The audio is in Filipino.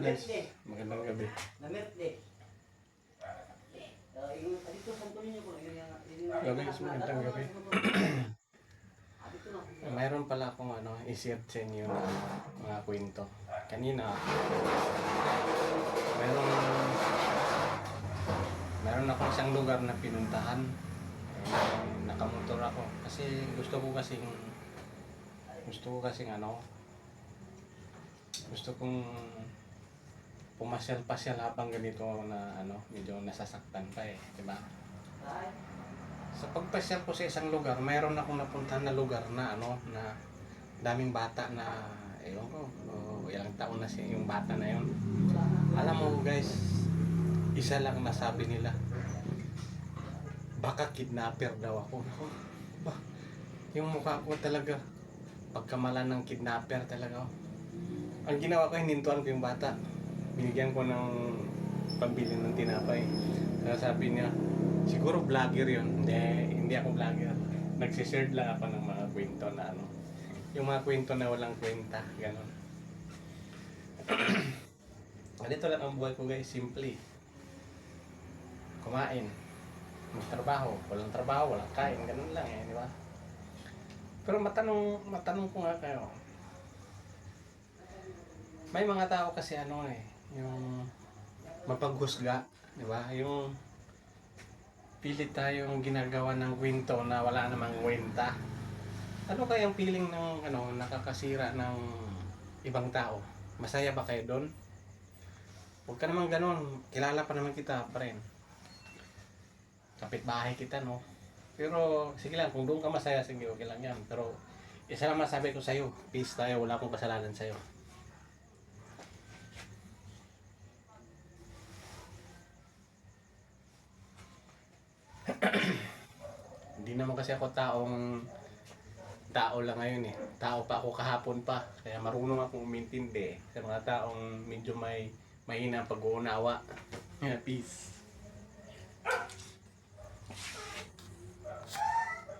guys, magandang gabi. Guys, magandang gabi. Mayroon pala akong i-share sa inyo na mga kwento. Kanina, meron ako isang lugar na pinuntahan. Nakamotor ako kasi gusto kong pumasyal-pasyal habang ganito na medyo nasasaktan pa di ba? Sa pagpasyal ko sa isang lugar, mayroon akong napuntahan na lugar na na daming bata na ewan ko, ilang taon na yung bata na yun. Alam mo guys, isa lang nasabi nila, baka kidnapper daw ako. Yung mukha ko talaga, pagkamala ng kidnapper talaga. Ang ginawa ko, hinintuan ko yung bata. Binigyan ko ng pambili ng tinapay. Kaya sabi niya, siguro vlogger yun. Hindi ako vlogger. Nagsishare lang ako ng mga kwento na yung mga kwento na walang kwenta. Ganon. Ganito lang ang buhay ko guys, simple. Kumain. Magtrabaho. Walang trabaho, walang kain. Ganon lang di ba? Pero matanong ko nga kayo. May mga tao kasi yung mapaghusga, di ba? Yung pilit tayong ginagawa ng kwento na wala namang kwenta. Ano kayang feeling ng nakakasira ng ibang tao? Masaya ba kayo doon? Huwag ka naman ganun. Kilala pa naman kita, friend. Kapitbahay kita, no? Pero sige lang, kung doon ka masaya, sige, okay lang yan. Pero isa lang masabi ko sa'yo, peace tayo, wala akong kasalanan sa'yo. Hindi naman kasi ako tao lang ngayon Tao pa ako kahapon pa. Kaya marunong akong umintindi sa mga taong medyo may mahina pag-uunawa. Peace.